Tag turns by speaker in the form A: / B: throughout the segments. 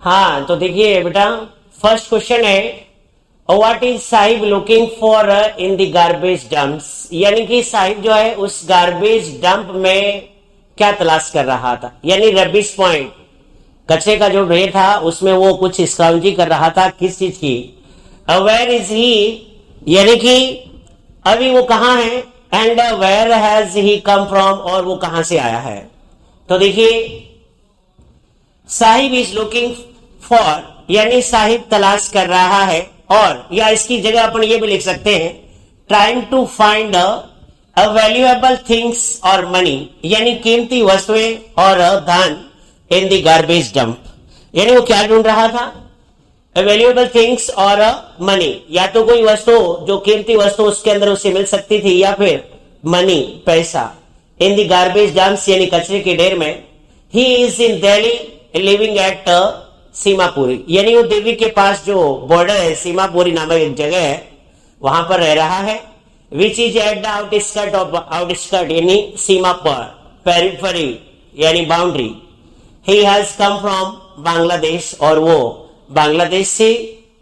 A: हाँ, तो देखिए बेटा, फर्स्ट क्वेश्चन है what is Sahib looking for in the garbage dumps. यानी कि साहिब जो है उस गार्बेज डंप में क्या तलाश कर रहा था, यानी रबिश पॉइंट, कचरे का जो ढेर था उसमें वो कुछ स्काउंजी कर रहा था, किस चीज की। वेयर इज ही, यानी कि अभी वो कहाँ है, and where has he come from, और वो कहां से आया है। तो देखिए साहिब इज लुकिंग फॉर, यानी साहिब तलाश कर रहा है, और या इसकी जगह अपन ये भी लिख सकते हैं trying to find a valuable things और मनी, यानी कीमती वस्तुएं और धन इन द गार्बेज डंप। यानी वो क्या ढूंढ रहा था, वैल्यूएबल थिंग्स और मनी, या तो कोई वस्तु जो कीमती वस्तु उसके अंदर उसे मिल सकती थी, या फिर मनी पैसा इन द गार्बेज डंप्स, यानी कचरे के ढेर में। He is in Delhi living at Seemapuri, यानी वो दिल्ली के पास जो बॉर्डर है, सीमापुरी नामक एक जगह है, वहां पर रह रहा है। Which is at the outskirt of outskirt, यानी सीमा पर, पेरिफेरी यानी boundary. He has come from Bangladesh, और वो बांग्लादेश से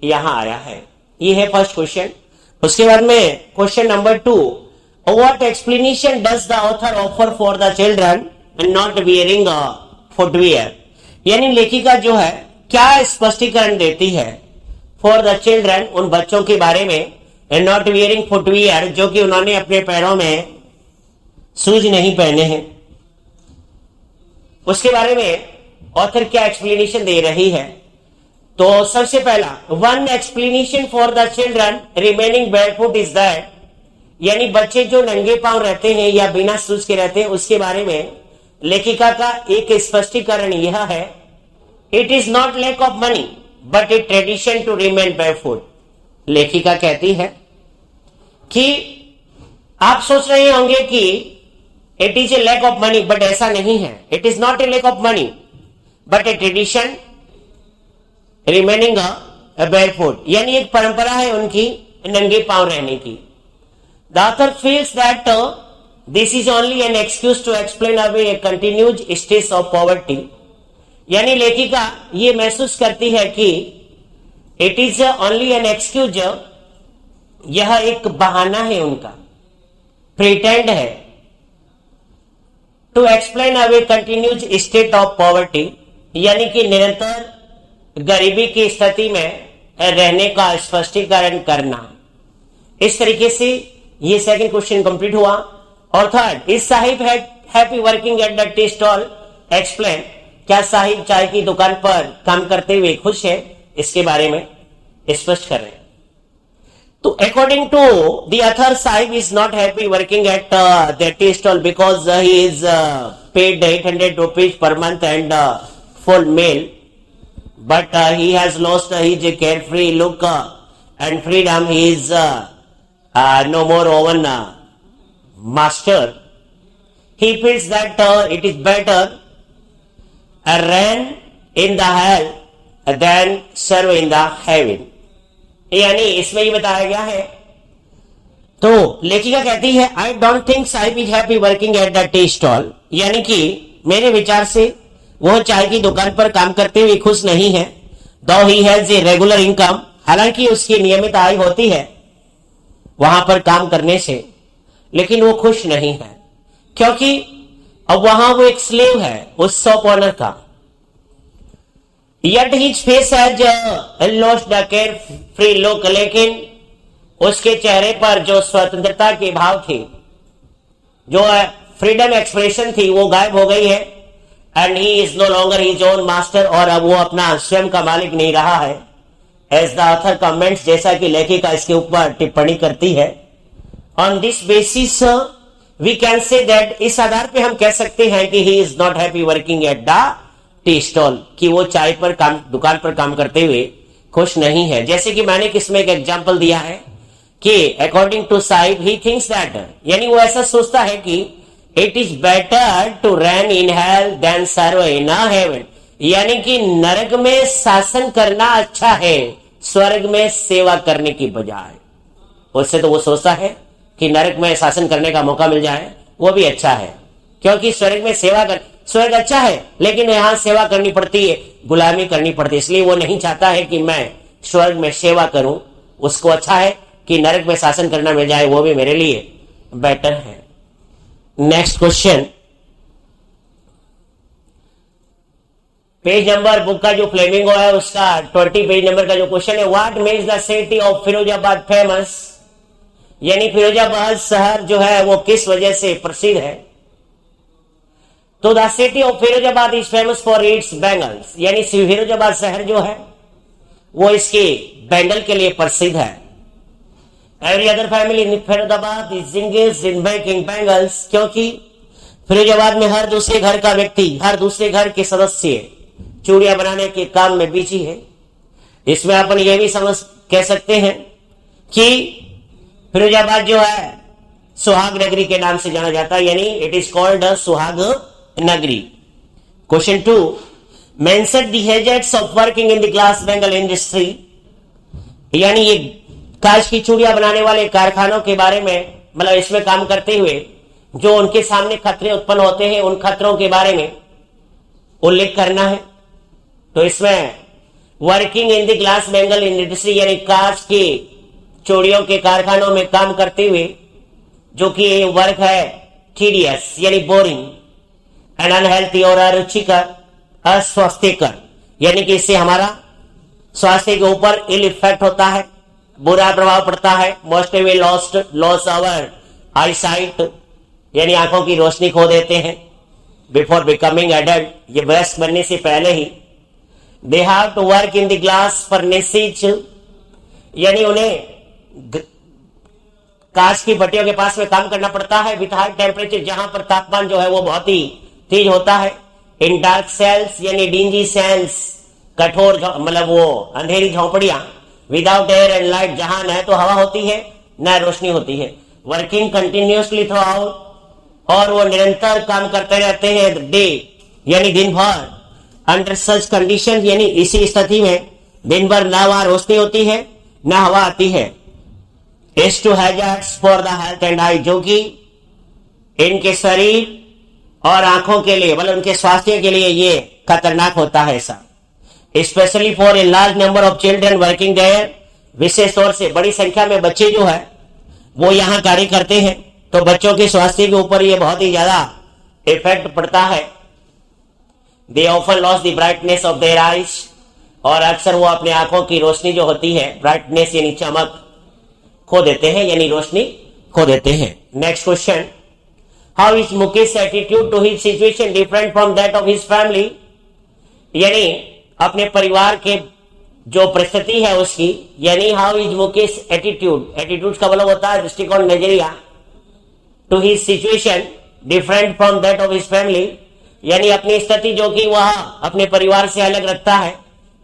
A: यहां आया है। ये है फर्स्ट क्वेश्चन। उसके बाद में question number 2, what explanation does the author offer for the children not wearing footwear, यानी लेखिका जो है क्या स्पष्टीकरण देती है फॉर द चिल्ड्रन, उन बच्चों के बारे में, नॉट वियरिंग फुटवियर, जो कि उन्होंने अपने पैरों में शूज नहीं पहने हैं। उसके बारे में ऑथर क्या एक्सप्लेनेशन दे रही है। तो सबसे पहला, one explanation for the children remaining barefoot is that, यानी बच्चे जो नंगे पांव रहते हैं या बिना शूज के रहते हैं, उसके बारे में लेखिका का एक स्पष्टीकरण यह है, it is not lack of money but a tradition to remain barefoot. लेखिका कहती है कि आप सोच रहे होंगे कि it is a lack of money, but ऐसा नहीं है। It is not a lack of money but a tradition remaining barefoot, यानी एक परंपरा है उनकी नंगे पांव रहने की। The author feels that this is only an excuse to explain away a continued stage of poverty, यानी लेखिका ये महसूस करती है कि it is only an excuse, यह एक बहाना है उनका, प्रिटेंड है, to explain away continued state of poverty, यानी कि निरंतर गरीबी की स्थिति में रहने का स्पष्टीकरण करना। इस तरीके से ये सेकंड क्वेश्चन कंप्लीट हुआ। और third, is Sahib happy working at the tea stall, explain, क्या साहिब चाय की दुकान पर काम करते हुए खुश है, इसके बारे में स्पष्ट कर रहे हैं। तो according to the author, Saheb is not happy working at the tea stall because he is paid 800 rupees per month and full meal, but he has lost his carefree look and freedom. He is no more oven master. He feels that it is better reign in the hell than serve in the heaven. यानी इसमें ये बताया गया है। तो लेखिका कहती है, I don't think Sahib is happy working at the tea stall, यानी कि मेरे विचार से वह चाय की दुकान पर काम करते हुए खुश नहीं है। दो he has a regular income, हालांकि उसकी नियमित आय होती है वहां पर काम करने से, लेकिन वो खुश नहीं है, क्योंकि अब वहां वो एक स्लेव है उस शॉप ओनर का। Yet his face has lost the carefree look, लेकिन उसके चेहरे पर जो स्वतंत्रता के भाव थे, जो फ्रीडम एक्सप्रेशन थी, वो गायब हो गई है। And he is no longer his own master, और अब वो अपना स्वयं का मालिक नहीं रहा है। एज द ऑथर कमेंट्स, जैसा कि लेखिका इसके ऊपर टिप्पणी करती है। On this basis we can say that, इस आधार पे हम कह सकते हैं कि he is not happy working at the tea stall, कि वो चाय पर काम, दुकान पर काम करते हुए खुश नहीं है। जैसे कि मैंने किसमें एक एग्जाम्पल दिया है कि according to Saheb he thinks that, यानी वो ऐसा सोचता है कि it is better to reign in hell than serve in heaven, यानी कि नरक में शासन करना अच्छा है स्वर्ग में सेवा करने की बजाय। उससे तो वो सोचता है कि नरक में शासन करने का मौका मिल जाए वो भी अच्छा है, क्योंकि स्वर्ग में सेवा कर, स्वर्ग अच्छा है, लेकिन यहाँ सेवा करनी पड़ती है, गुलामी करनी पड़ती है, इसलिए वो नहीं चाहता है कि मैं स्वर्ग में सेवा करूं। उसको अच्छा है कि नरक में शासन करना मिल जाए, वो भी मेरे लिए बेटर है। Next question, page number book का जो फ्लेमिंगो है उसका 20 पेज नंबर का जो क्वेश्चन है, what makes the city of Firozabad famous, यानी फिरोजाबाद शहर जो है वो किस वजह से प्रसिद्ध है। तो the city of Firozabad is famous for its bangles, यानी फिरोजाबाद शहर जो है वो इसके बैंगल के लिए प्रसिद्ध है। Every other family in Firozabad is engaged in making bangles, क्योंकि फिरोजाबाद में हर दूसरे घर का व्यक्ति, हर दूसरे घर के सदस्य चूड़ियां बनाने के काम में बिजी है। इसमें अपन ये भी कह सकते हैं कि फिरोजाबाद जो है सुहाग नगरी के नाम से जाना जाता है, यानी इट इज कॉल्ड सुहाग नगरी। Question 2, mention the hazards of working in the glass bangle industry, यानी ये कांच की चूड़ियां बनाने वाले कारखानों के बारे में, मतलब इसमें काम करते हुए जो उनके सामने खतरे उत्पन्न होते हैं, उन खतरों के बारे में उल्लेख करना है। तो इसमें working in the glass bangle industry, यानी कांच की चूड़ियों के कारखानों में काम करते हुए जो कि वर्क है टीडियस यानी बोरिंग, एंड अनहेल्थी और अरुचिकर, अस्वास्थ्यकर, यानी कि इससे हमारा स्वास्थ्य के ऊपर इल इफेक्ट होता है, बुरा प्रभाव पड़ता है। Most way loss our eye sight, यानी आंखों की रोशनी खो देते हैं। बिफोर बिकमिंग एडल्ट, ये वयस्क बनने से पहले ही। They have to work in the glass furnaces, यानी उन्हें कांच की भट्टियों के पास में काम करना पड़ता है विथ हाई टेम्परेचर, जहां पर तापमान जो है वो बहुत ही तेज होता है। इन डार्क सेल्स, यानी डिंजी सेल्स, कठोर मतलब वो अंधेरी झोंपड़ियां, विदाउट एयर एंड लाइट, जहां न तो हवा होती है न रोशनी होती है। वर्किंग कंटिन्यूसली थ्रू आउट, और वो निरंतर काम करते रहते हैं डे, यानी दिन भर। अंडर सच कंडीशन, यानी इसी स्थिति में दिन भर न वहां रोशनी होती है न हवा आती है। Is too hazards for the health and eye, जो कि इनके शरीर और आंखों के लिए, मतलब उनके स्वास्थ्य के लिए ये खतरनाक होता है ऐसा। Specially for a large number of children working there, विशेष तौर से बड़ी संख्या में बच्चे जो है वो यहाँ कार्य करते हैं, तो बच्चों के स्वास्थ्य के ऊपर ये बहुत ही ज्यादा इफेक्ट पड़ता है। They often loss the brightness of their eyes, और अक्सर वो अपने आंखों की रोशनी जो होती है, ब्राइटनेस यानी चमक, खो देते हैं, यानी रोशनी खो देते हैं। Next question, how is Mukesh attitude to his situation different from that of his family, यानी अपने परिवार के जो परिस्थिति है उसकी, यानी how is Mukesh attitude, attitude का मतलब होता है दृष्टिकोण, नजरिया, to his situation different from that of his family, यानी अपनी स्थिति जो कि वह अपने परिवार से अलग रखता है,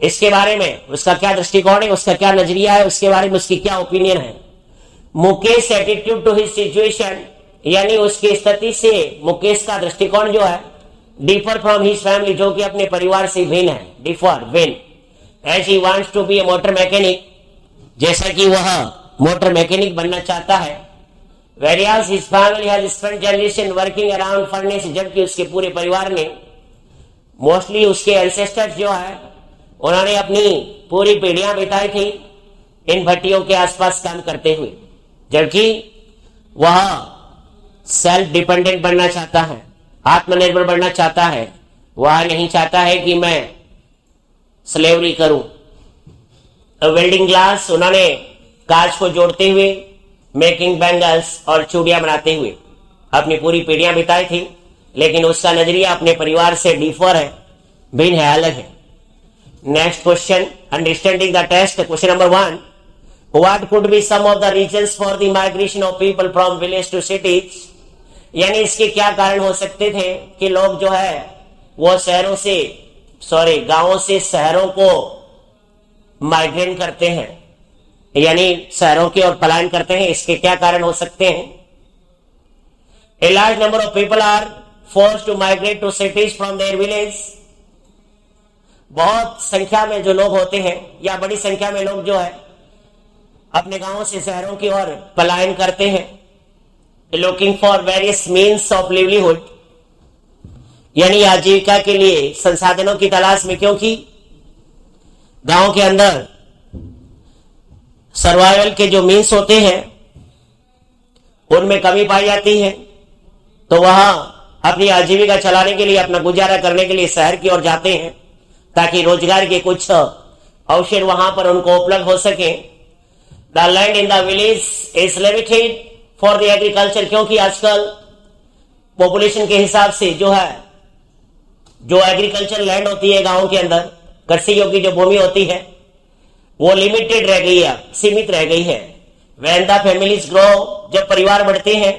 A: इसके बारे में उसका क्या दृष्टिकोण है, उसका क्या नजरिया है, उसके बारे में उसकी क्या ओपिनियन है। Mukesh attitude to his situation, यानी उसकी स्थिति से मुकेश का दृष्टिकोण जो है डिफर फ्रॉम हिज फैमिली, जो कि अपने परिवार से भिन्न है, डिफर भिन्न। As he wants to be a motor mechanic, जैसा कि वह मोटर मैकेनिक बनना चाहता है। Various his family has spent generation working around furnace, जबकि उसके पूरे परिवार ने, मोस्टली उसके एंसेस्टर्स जो है उन्होंने अपनी पूरी पीढ़ियां बिताई थी इन भट्टियों के आसपास काम करते हुए, जबकि वह सेल्फ डिपेंडेंट बनना चाहता है, आत्मनिर्भर बनना चाहता है। वह नहीं चाहता है कि मैं स्लेवरी करूं। वेल्डिंग ग्लास, उन्होंने कांच को जोड़ते हुए, मेकिंग बैंगल्स और चूड़ियां बनाते हुए अपनी पूरी पीढ़ियां बिताई थी, लेकिन उसका नजरिया अपने परिवार से डिफर है, भिन्न है, अलग है। Next question, understanding the test, question number 1, what could be some of the reasons for the migration of people from village to cities, यानी इसके क्या कारण हो सकते थे कि लोग जो है वो गांवों से शहरों को माइग्रेट करते हैं, यानी शहरों की ओर पलायन करते हैं, इसके क्या कारण हो सकते हैं। A large number of people are forced to migrate to cities from their village, बहुत संख्या में जो लोग होते हैं या बड़ी संख्या में लोग जो है अपने गांवों से शहरों की ओर पलायन करते हैं, looking for various means of livelihood, यानी आजीविका के लिए संसाधनों की तलाश में, क्योंकि गांव के अंदर सर्वाइवल के जो मीन्स होते हैं उनमें कमी पाई जाती है, तो वहां अपनी आजीविका चलाने के लिए, अपना गुजारा करने के लिए शहर की ओर जाते हैं ताकि रोजगार के कुछ अवसर वहां पर उनको उपलब्ध हो सके। The land in the village is limited for the agriculture, क्योंकि आजकल पॉपुलेशन के हिसाब से जो एग्रीकल्चर लैंड होती है गांव के अंदर, कृषि योग्य जो भूमि होती है वो लिमिटेड रह गई है, सीमित रह गई है। व्हेन द फैमिलीज ग्रो, जब परिवार बढ़ते हैं,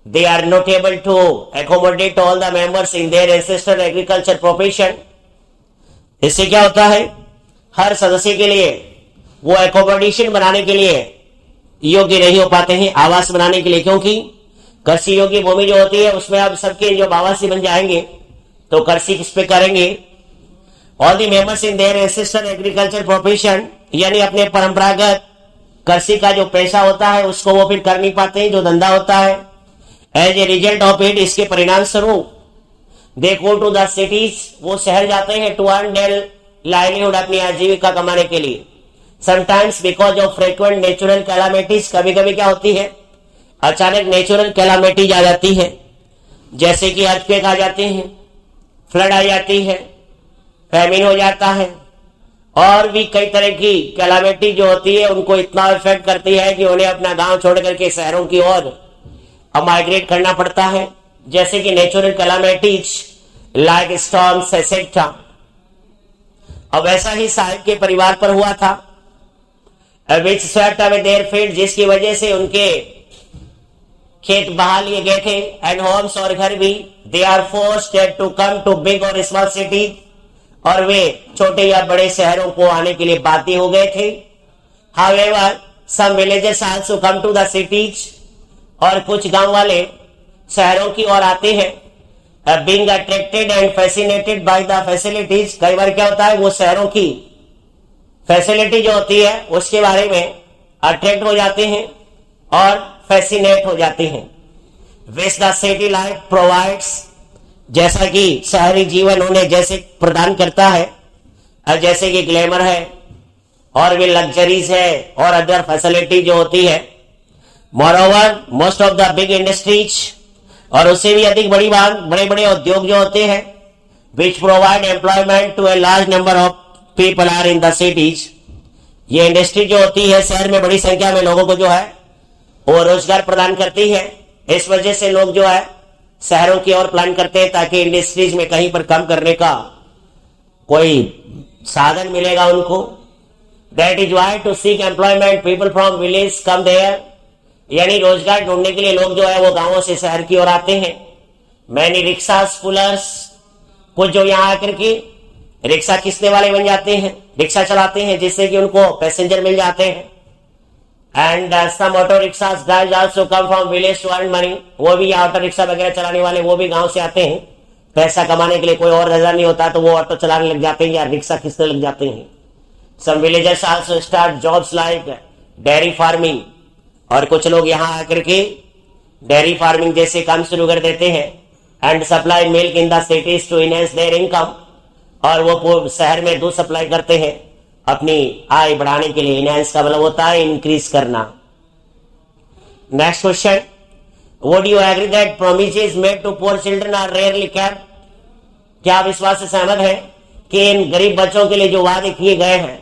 A: they are not able to accommodate all the members in their ancestor agriculture profession. इससे क्या होता है, हर सदस्य के लिए वो एकोमोडेशन बनाने के लिए योग्य नहीं हो पाते हैं, आवास बनाने के लिए, क्योंकि कृषि योग्य भूमि जो होती है उसमें अब सबके जो आवासी बन जाएंगे तो कृषि किस पे करेंगे। All the members in their ancestor agriculture profession, यानी अपने परंपरागत कृषि का जो पैसा होता है उसको वो फिर कर नहीं पाते हैं, जो धंधा होता है। As a result of it, इसके परिणाम स्वरूप they go to the cities, वो शहर जाते हैं टू अर्न देयर लाइवलीहुड, अपनी आजीविका कमाने के लिए। Sometimes because of frequent natural calamities, कभी कभी क्या होती है, अचानक नेचुरल कैलामिटीज आ जाती है, जैसे कि अर्थक्वेक आ जाते हैं, फ्लड आ जाती है, फैमिन हो जाता है, और भी कई तरह की कैलामिटी जो होती है उनको इतना इफेक्ट करती है कि उन्हें अपना गांव छोड़ करके शहरों की ओर माइग्रेट करना पड़ता है, जैसे कि natural calamities like storms etcetera. अब ऐसा ही साहिब के परिवार पर हुआ था, विच स्वेप्ट अवे देयर फील्ड, जिसकी वजह से उनके खेत बहा लिए गए थे, एंड होम्स, और घर भी। They are forced to come to big और स्मॉल सिटी, और वे छोटे या बड़े शहरों को आने के लिए बाध्य हो गए थे। However some villages also come to the cities, और कुछ गांव वाले शहरों की ओर आते हैं, being attracted and fascinated by the facilities. कई बार क्या होता है, वो शहरों की फैसिलिटी जो होती है उसके बारे में अट्रैक्ट हो जाते हैं और फैसिनेट हो जाते हैं। Which the city life provides, जैसा कि शहरी जीवन उन्हें जैसे प्रदान करता है, जैसे कि ग्लैमर है और भी लग्जरीज है और अदर फैसिलिटी जो होती है। Moreover most of the big industries, और उससे भी अधिक बड़े बड़े उद्योग जो होते हैं, which provide employment to a large number of people are in the cities. ये इंडस्ट्री जो होती है शहर में बड़ी संख्या में लोगों को जो है वो रोजगार प्रदान करती है। इस वजह से लोग जो है शहरों की ओर प्लान करते हैं ताकि इंडस्ट्रीज में कहीं पर काम करने का कोई साधन मिलेगा उनको। That is why to seek employment people from village come there, यानी रोजगार ढूंढने के लिए लोग जो है वो गांवों से शहर की ओर आते हैं। मैनी रिक्शा पुलर्स, कुछ जो यहाँ आकर के रिक्शा खींचने वाले बन जाते हैं, रिक्शा चलाते हैं, जिससे कि उनको पैसेंजर मिल जाते हैं। And some auto rickshaws guys also come from village to earn money, वो भी ऑटो रिक्शा वगैरह चलाने वाले वो भी गांव से आते हैं, पैसा कमाने के लिए। कोई और नजर नहीं होता तो वो ऑटो चलाने लग जाते हैं या रिक्शा खींचने लग जाते हैं। Some villagers also start jobs like dairy farming, और कुछ लोग यहाँ आकर के डेयरी फार्मिंग जैसे काम शुरू कर देते हैं। And supply milk in the cities to enhance their income, और वो शहर में दूध सप्लाई करते हैं अपनी आय बढ़ाने के लिए। इनहेंस का मतलब होता है इंक्रीज करना। Next question, would you agree that promises made to poor children are rarely kept? क्या आप इस बात से सहमत है कि इन गरीब बच्चों के लिए जो वादे किए गए हैं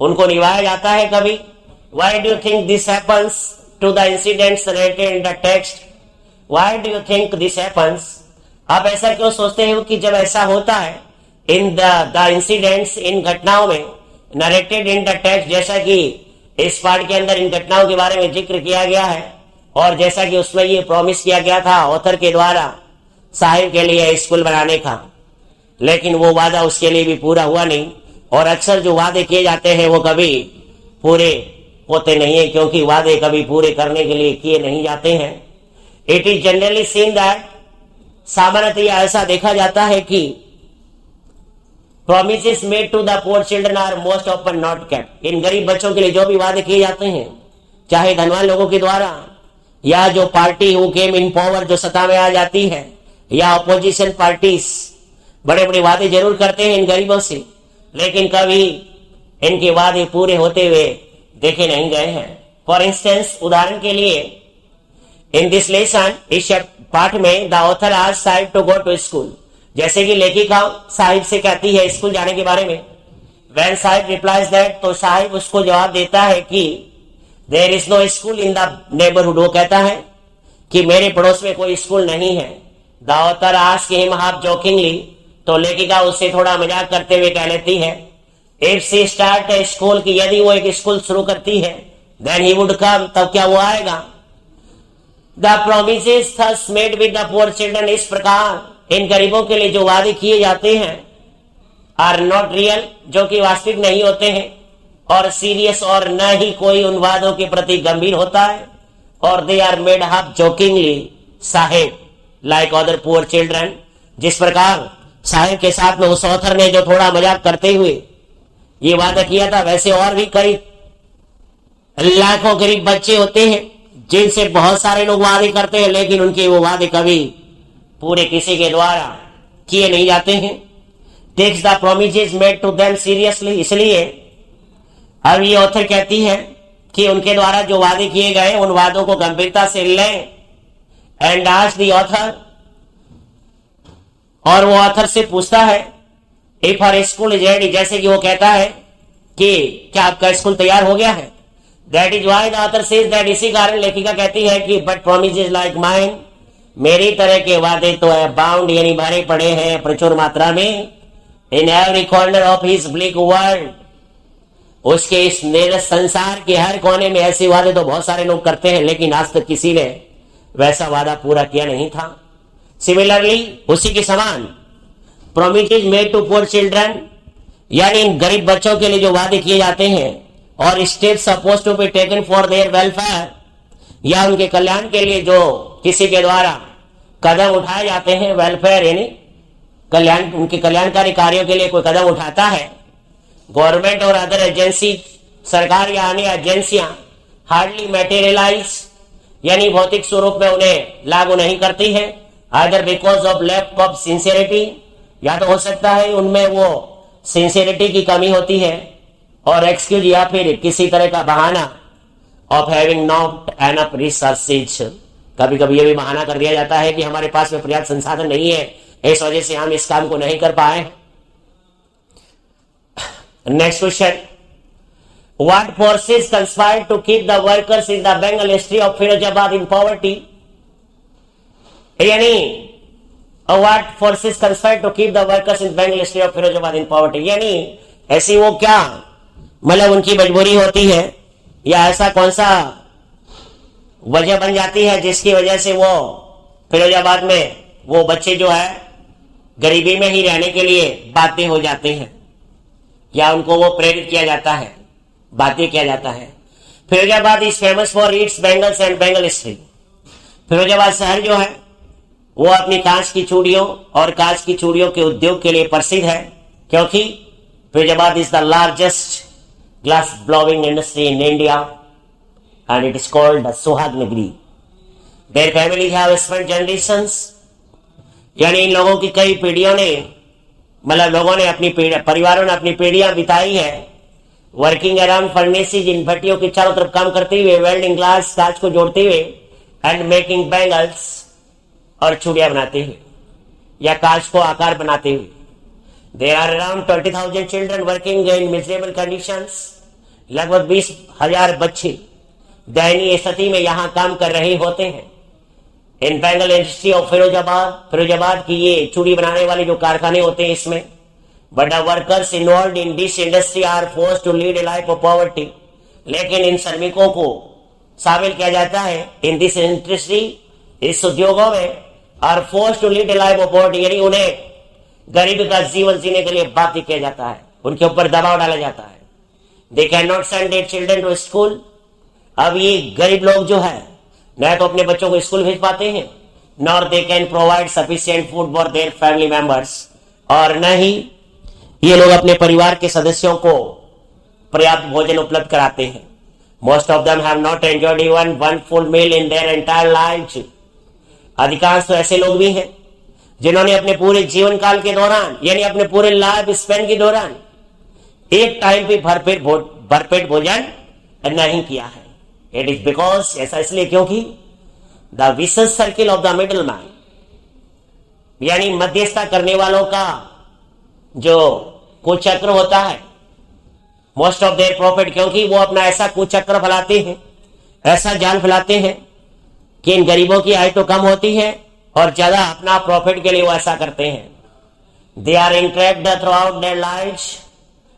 A: उनको निभाया जाता है कभी? Why do you think this happens to the incidents narrated in the text? Why do you think this happens? आप ऐसा क्यों सोचते हो कि जब ऐसा होता है इन द इंसिडेंट्स, इन घटनाओं में, नरेटेड इन द टेक्स्ट, जैसा कि इस पार्ट के अंदर इन घटनाओं के बारे में जिक्र किया गया है और जैसा कि उसमें ये प्रॉमिस किया गया था ऑथर के द्वारा साहिब के लिए स्कूल बनाने का, लेकिन वो वादा उसके लिए भी पूरा हुआ नहीं। और अक्सर जो वादे किए जाते हैं वो कभी पूरे होते नहीं है, क्योंकि वादे कभी पूरे करने के लिए किए नहीं जाते हैं। It is generally seen that, सामान्यतः ऐसा देखा जाता है कि promises made to the poor children are most often not kept. इन गरीब बच्चों के लिए जो भी वादे किए जाते हैं, चाहे धनवान लोगों के द्वारा या जो party who came in power जो सत्ता में आ जाती है, या अपोजिशन पार्टीज बड़े बड़े वादे जरूर करते हैं इन गरीबों से, लेकिन कभी इनके वादे पूरे होते हुए देखे नहीं गए हैं। फॉर इंस्टेंस, उदाहरण के लिए, इन दिस लेसन, इस पाठ में the author asked Saheb to go to school. जैसे कि लेखिका साहिब से कहती है स्कूल जाने के बारे में। व्हेन साहिब रिप्लाइज दैट, तो साहिब उसको जवाब देता है कि there is no school in the neighbourhood. वो कहता है कि मेरे पड़ोस में कोई स्कूल नहीं है। The author asked him half jokingly, तो लेखिका उससे थोड़ा मजाक करते हुए कह लेती है, if she start A school, की यदि वो एक स्कूल शुरू करती है, देन ही वुड कम, तब क्या वो आएगा। The promises thus made with the poor children, इस प्रकार इन गरीबों के लिए जो वादे किए जाते हैं, आर नॉट रियल, जो कि वास्तविक नहीं होते हैं, और सीरियस, और न ही कोई उन वादों के प्रति गंभीर होता है, और they are made half jokingly Saheb like other poor children. जिस प्रकार साहेब के साथ में उस ऑथर ने जो थोड़ा मजाक करते हुए ये वादा किया था, वैसे और भी करीब लाखों गरीब बच्चे होते हैं जिनसे बहुत सारे लोग वादे करते हैं, लेकिन उनके वो वादे कभी पूरे किसी के द्वारा किए नहीं जाते हैं। Takes the promises made to them seriously, इसलिए अब ये ऑथर कहती है कि उनके द्वारा जो वादे किए गए उन वादों को गंभीरता से लें। एंड आस्क द ऑथर, और वो ऑथर से पूछता है, if her school is ready, जैसे कि वो कहता है कि क्या आपका स्कूल तैयार हो गया है। That is why the author says that, इसी कारण लेखिका कहती है कि बट प्रोमिसेस लाइक माइन, मेरी तरह के वादे तो है बाउंड, यानी भरे पड़े हैं प्रचुर मात्रा में, in every corner of his bleak world, उसके इस नीरस संसार के हर कोने में ऐसे वादे तो बहुत सारे लोग करते हैं, लेकिन आज तक किसी ने वैसा वादा पूरा किया नहीं था। सिमिलरली, उसी के समान, promises made to poor children, यानी इन गरीब बच्चों के लिए जो वादे किए जाते हैं, और steps suppose to be taken for their welfare, या उनके कल्याण के लिए जो किसी के द्वारा कदम उठाए जाते हैं, वेलफेयर यानी कल्याण, उनके कल्याणकारी कार्यों के लिए कोई कदम उठाता है, गवर्नमेंट और अदर एजेंसी, सरकार या अन्य एजेंसियां हार्डली मेटेरियलाइज, यानी भौतिक स्वरूप में उन्हें लागू नहीं करती है, either because of lack of sincerity, या तो हो सकता है उनमें वो सिंसियरिटी की कमी होती है, और एक्सक्यूज, या फिर किसी तरह का बहाना, of having not enough resources, कभी कभी ये भी बहाना कर दिया जाता है कि हमारे पास में पर्याप्त संसाधन नहीं है, इस वजह से हम इस काम को नहीं कर पाए। Next question, what forces conspired to keep the workers in the bangle industry of Firozabad in poverty, यानी what forces conspired to keep the workers in bangle industry of Firozabad in poverty, यानी ऐसी वो क्या मतलब उनकी मजबूरी होती है, या ऐसा कौन सा वजह बन जाती है जिसकी वजह से वो फिरोजाबाद में वो बच्चे जो है गरीबी में ही रहने के लिए बाध्य हो जाते हैं, या उनको वो प्रेरित किया जाता है, बाध्य किया जाता है। Firozabad is famous for its bangles and Bengal history, Firozabad शहर जो है वो अपनी कांच की चूड़ियों और कांच की चूड़ियों के उद्योग के लिए प्रसिद्ध है, क्योंकि Firozabad is the largest glass blowing industry in India, and it is called the Sohag Nagri. Their families have spent generations, यानी इन लोगों की कई पीढ़ियों ने, मतलब लोगों ने अपनी परिवारों ने अपनी पीढ़ियां बिताई है वर्किंग अराउंड फर्नेसेज, इन भट्टियों के चारों तरफ काम करते हुए, वेल्डिंग ग्लास, कांच को जोड़ते हुए, एंड मेकिंग बैंगल्स, और चूड़ियां बनाते हुए या कांच को आकार बनाते हुए। There are around 20,000 children working in miserable conditions. लगभग 20,000 बच्चे दयनीय स्थिति में यहाँ काम कर रहे होते हैं। In bangle industry of Firozabad, Firozabad की ये चूड़ी बनाने वाले जो कारखाने होते हैं इसमें, but the workers involve in this industry are forced to lead a life of poverty, लेकिन इन श्रमिकों को शामिल किया जाता है इन दिस इंडस्ट्री, इस उद्योगों में, are forced to lead a life of poverty, यानी उन्हें गरीबी का जीवन जीने के लिए बाध्य किया जाता है, उनके ऊपर दबाव डाला जाता है। They can not send their children to school, अब ये गरीब लोग जो है न तो अपने बच्चों को स्कूल भेज पाते हैं, nor they can provide sufficient food for their family members, और न ही ये लोग अपने परिवार के सदस्यों को पर्याप्त भोजन उपलब्ध कराते हैं। Most of them have not enjoyed even one full meal in their entire life, अधिकांश तो ऐसे लोग भी हैं जिन्होंने अपने पूरे जीवन काल के दौरान यानी अपने पूरे लाइफ स्पेन के दौरान एक टाइम भी भरपेट भोजन नहीं किया है। इट इज बिकॉज, ऐसा इसलिए क्योंकि the vicious circle of the middle man, यानी मध्यस्थता करने वालों का जो कुचक्र होता है, मोस्ट ऑफ देयर प्रॉफिट, क्योंकि वो अपना ऐसा कुचक्र फैलाते हैं, ऐसा जाल फैलाते हैं कि इन गरीबों की आय तो कम होती है और ज्यादा अपना प्रॉफिट के लिए वो ऐसा करते हैं। They are entrapped throughout their lives,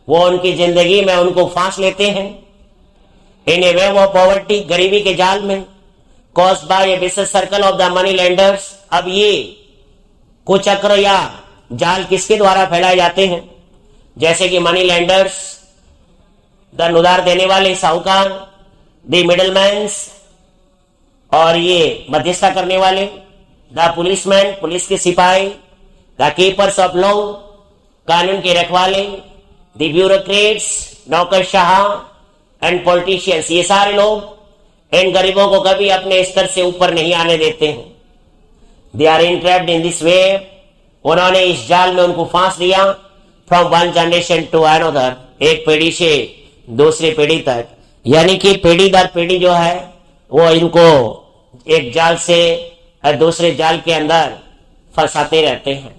A: वो उनकी जिंदगी में उनको फांस लेते हैं in a wave of poverty, गरीबी के जाल में, caused by a vicious circle of the money lenders. अब ये कुचक्र या जाल किसके द्वारा फैलाए जाते हैं? जैसे कि मनी लेंडर्स, धन उधार देने वाले साहूकार, द मिडलमैन्स, और ये मध्यस्थता करने वाले, द पुलिसमैन, पुलिस के सिपाही, द कीपर्स ऑफ लॉ, कानून के रखवाले, द ब्यूरोक्रेट्स, नौकरशाह एंड पॉलिटिशियंस, ये सारे लोग इन गरीबों को कभी अपने स्तर से ऊपर नहीं आने देते हैं। They are इंट्रैप्ड in this way, उन्होंने इस जाल में उनको फांस दिया, from one generation to another, एक पीढ़ी से दूसरी पीढ़ी तक, यानी कि पीढ़ी दर पीढ़ी जो है वो इनको एक जाल से दूसरे जाल के अंदर फंसाते रहते हैं।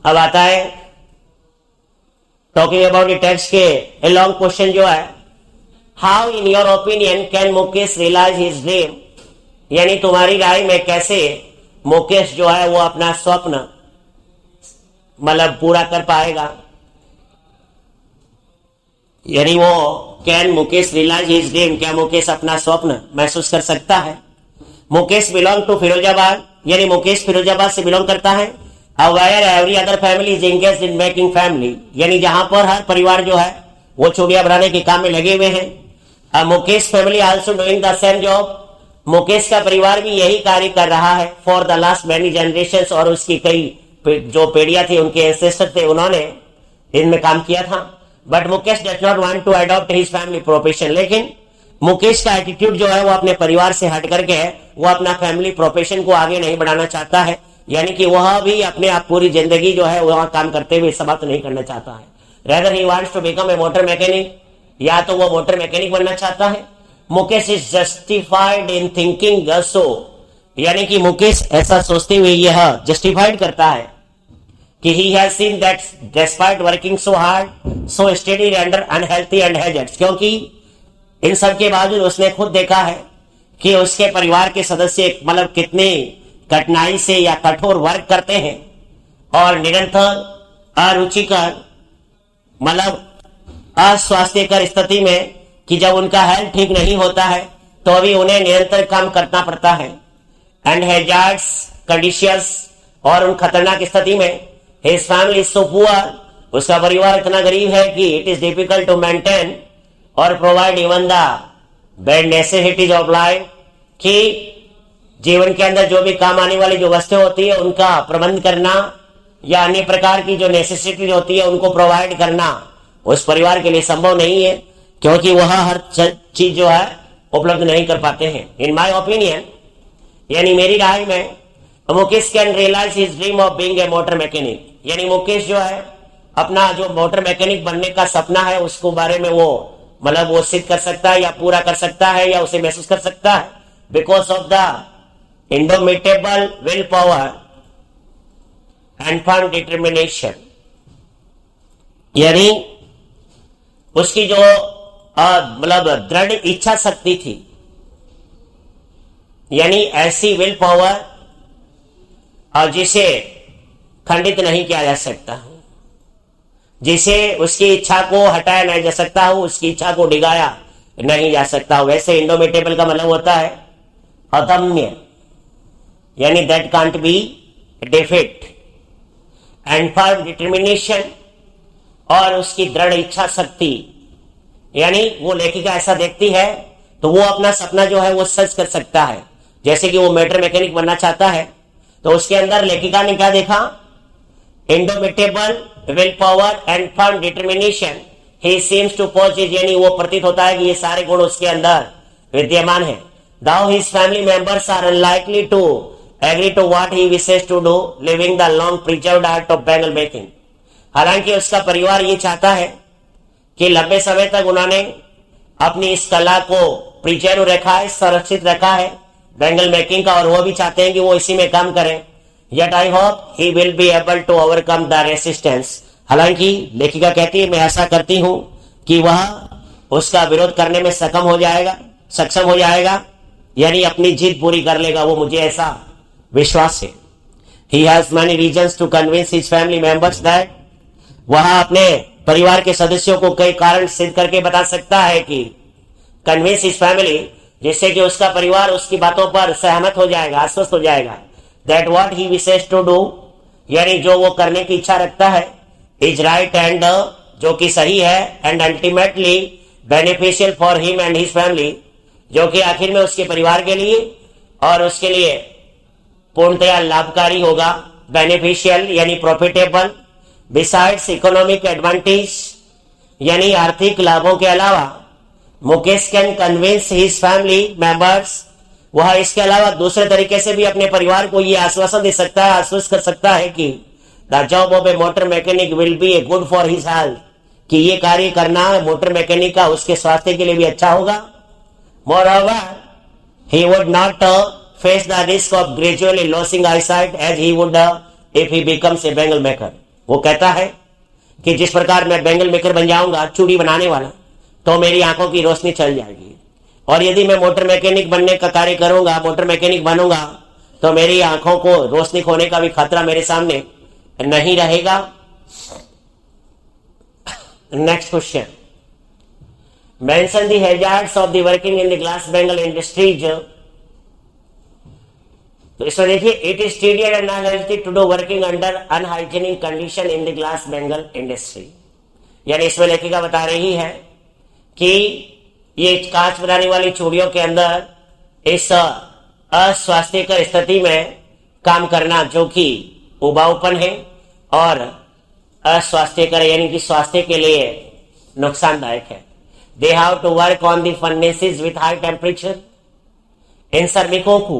A: अब आता है टॉकिंग अबाउट द टेक्स्ट के ए लॉन्ग क्वेश्चन जो है, how in your opinion can Mukesh realise his dream, यानी तुम्हारी राय में कैसे मुकेश जो है वो अपना स्वप्न मतलब पूरा कर पाएगा, यानी वो can Mukesh realise his dream, क्या मुकेश अपना स्वप्न महसूस कर सकता है? मुकेश बिलोंग टू फिरोजाबाद, यानी मुकेश फिरोजाबाद से बिलोंग करता है। Where every other family is engaged in making family, यानी जहां पर हर परिवार जो है वो चूड़ियां बनाने के काम में लगे हुए हैं। Mukesh family also doing the same job, Mukesh का परिवार भी यही कार्य कर रहा है for the last many generations, और उसकी कई जो पीढ़ियां थी, उनके एंसेस्टर थे, उन्होंने इनमें काम किया था। But Mukesh does not want to adopt his family profession, लेकिन मुकेश का एटीट्यूड जो है वो अपने परिवार से हट करके वो अपना फैमिली प्रोफेशन को आगे नहीं बढ़ाना चाहता है, यानी कि वह भी अपने आप पूरी जिंदगी जो है वहां काम करते हुए समाप्त नहीं करना चाहता है। Rather he wants to become a motor mechanic, या तो वो मोटर मैकेनिक बनना चाहता है। Mukesh is justified in thinking so, यानी कि मुकेश ऐसा सोचते हुए यह जस्टिफाइड करता है कि he has seen that despite working so hard, so steady and unhealthy and hazards, क्योंकि इन सब के बावजूद उसने खुद देखा है कि उसके परिवार के सदस्य मतलब कितने कठिनाई से या कठोर वर्क करते हैं और निरंतर अरुचिकर मतलब अस्वास्थ्यकर स्थिति में, कि जब उनका हेल्थ ठीक नहीं होता है तो भी उन्हें निरंतर काम करना पड़ता है। एंड हैजार्ड्स कंडीशंस, और उन खतरनाक स्थिति में His family is so poor, उसका परिवार इतना गरीब है कि it is difficult to maintain और provide even the bare necessities of life, कि जीवन के अंदर जो भी काम आने वाली जो वस्तुएं होती है उनका प्रबंध करना या अन्य प्रकार की जो नेसेसिटी होती है उनको प्रोवाइड करना उस परिवार के लिए संभव नहीं है, क्योंकि वह हर चीज जो है उपलब्ध नहीं कर पाते हैं। इन माई ओपिनियन, यानी मेरी राय में, Mukesh can realise his dream of being a motor mechanic, यानी मुकेश जो है अपना जो मोटर मैकेनिक बनने का सपना है उसको बारे में वो मतलब वो सिद्ध कर सकता है या पूरा कर सकता है या उसे महसूस कर सकता है, because of the indomitable will power and firm determination, यानी उसकी जो मतलब दृढ़ इच्छा शक्ति थी, यानी ऐसी विल पावर और जिसे खंडित नहीं किया जा सकता, जिसे उसकी इच्छा को हटाया नहीं जा सकता हो, उसकी इच्छा को डिगाया नहीं जा सकता। वैसे इंडोमिटेबल का मतलब होता है अदम्य, यानी that can't be defeat, and firm determination, और उसकी दृढ़ इच्छा शक्ति, यानी वो लेखिका ऐसा देखती है तो वो अपना सपना जो है वो सच कर सकता है। जैसे कि वो मोटर मैकेनिक बनना चाहता है तो उसके अंदर लेखिका ने क्या देखा, indomitable will power and firm determination, he seems to posit, यानी वो प्रतीत होता है कि ये सारे गुण उसके अंदर विद्यमान है। Though his family members are unlikely to agree to what he wishes to do leaving the long preserved art of bangle making. हालांकि उसका परिवार ये चाहता है कि लंबे समय तक उन्होंने अपनी इस कला को प्रिजर्व रखा है, संरक्षित रखा है बैंगल मेकिंग का, और वो भी चाहते हैं कि वो इसी में काम करें। Yet I hope he will be able to overcome the resistance। हालांकि लेखिका कहती है मैं ऐसा करती हूं कि वह उसका विरोध करने में सक्षम हो जाएगा, यानी अपनी जीत पूरी कर लेगा, वो मुझे ऐसा विश्वास है। He has many reasons to convince his family members that वह अपने परिवार के सदस्यों को कई कारण सिद्ध करके बता सकता है कि कन्विंस हिज फैमिली, जिससे कि उसका परिवार उसकी बातों पर सहमत हो जाएगा, आश्वस्त हो जाएगा। That what he wishes to do, यानी जो वो करने की इच्छा रखता है, इज राइट एंड, जो कि सही है, and ultimately beneficial for him and his family, जो कि आखिर में उसके परिवार के लिए और उसके लिए पूर्णतया लाभकारी होगा। बेनिफिशियल यानी प्रॉफिटेबल, बिसाइड्स इकोनॉमिक एडवांटेज यानी आर्थिक लाभों के अलावा, Mukesh can convince his family members, वह इसके अलावा दूसरे तरीके से भी अपने परिवार को यह आश्वासन दे सकता है, आश्वस्त कर सकता है कि the job of A motor mechanic will be a good for his health, कि ये कार्य करना मोटर मैकेनिक का उसके स्वास्थ्य के लिए भी अच्छा होगा। Moreover he would not face the risk of gradually losing eyesight as he would if he becomes a bangle maker. वो कहता है कि जिस प्रकार मैं बैंगल मेकर बन जाऊंगा, चूड़ी बनाने वाला, तो मेरी आंखों की रोशनी चल जाएगी, और यदि मैं मोटर मैकेनिक बनने का कार्य करूंगा, मोटर मैकेनिक बनूंगा, तो मेरी आंखों को रोशनी खोने का भी खतरा मेरे सामने नहीं रहेगा। Next question, mention the hazards of the working in the glass bangle industries. तो इसमें देखिए, it is tedious and unhealthy to do working under unhygienic condition in the glass bangle industry. यानी इसमें लेखिका बता रही है कि ये कांच बनाने वाली चूड़ियों के अंदर इस अस्वास्थ्यकर स्थिति में काम करना, जो कि उबाऊपन है और अस्वास्थ्यकर यानी कि स्वास्थ्य के लिए नुकसानदायक है। They have to work on the furnaces with high temperature. इन श्रमिकों को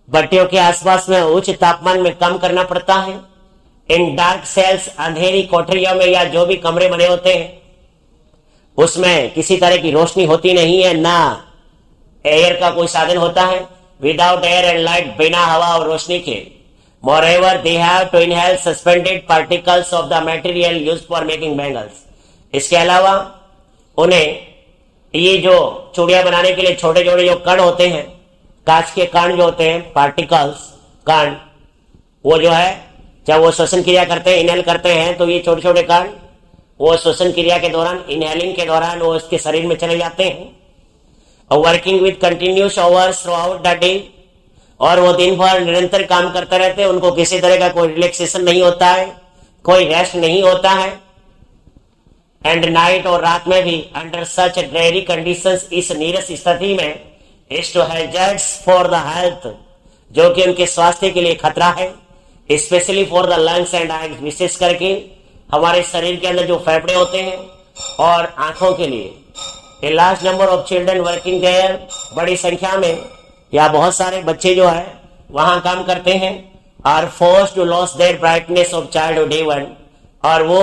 A: भट्टियों के आसपास में उच्च तापमान में काम करना पड़ता है। इन डार्क सेल्स, अंधेरी कोठरियों में या जो भी कमरे बने होते हैं उसमें किसी तरह की रोशनी होती नहीं है, ना एयर का कोई साधन होता है। विदाउट एयर एंड लाइट, बिना हवा और रोशनी के। मोreover they have to inhale suspended particles of the material used for making bangles। इसके अलावा उन्हें ये जो चूड़ियां बनाने के लिए छोटे छोटे जो कण होते हैं, कांच के कण जो होते हैं, पार्टिकल्स, कण, वो जो है जब वो श्वसन क्रिया करते हैं, इनहेल करते हैं, तो ये छोटे छोटे कण वो श्वसन क्रिया के दौरान, इनहेलिंग के दौरान वो उसके शरीर में चले जाते हैं। और working with continuous hours through out the day, और वो दिन भर निरंतर काम करते रहते हैं, उनको किसी तरह का कोई रिलैक्सेशन नहीं होता है, कोई रेस्ट नहीं होता है। एंड नाइट, और रात में भी, अंडर सच ड्रेरी कंडीशंस, इस नीरस स्थिति में, is too hazards for the health, जो कि उनके स्वास्थ्य के लिए खतरा है। Specially for the lungs and eyes, विशेष करके हमारे शरीर के अंदर जो फेफड़े होते हैं और आंखों के लिए। A large number of children working there, बड़ी संख्या में या बहुत सारे बच्चे जो है वहां काम करते हैं। Are forced to loss their brightness of childhood even, और वो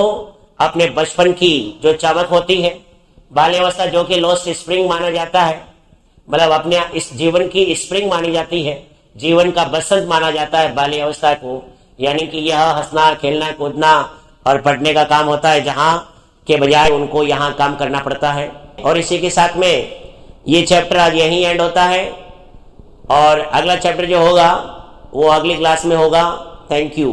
A: अपने बचपन की जो चमक होती है, बाल्यावस्था, जो कि लॉस्ट स्प्रिंग माना जाता है, मतलब अपने इस जीवन की स्प्रिंग मानी जाती है, जीवन का बसंत माना जाता है बाल्यावस्था को। यानी कि यह हंसना, खेलना, कूदना और पढ़ने का काम होता है, जहां के बजाय उनको यहाँ काम करना पड़ता है। और इसी के साथ में ये चैप्टर आज यहीं एंड होता है, और अगला चैप्टर जो होगा वो अगली क्लास में होगा। Thank you.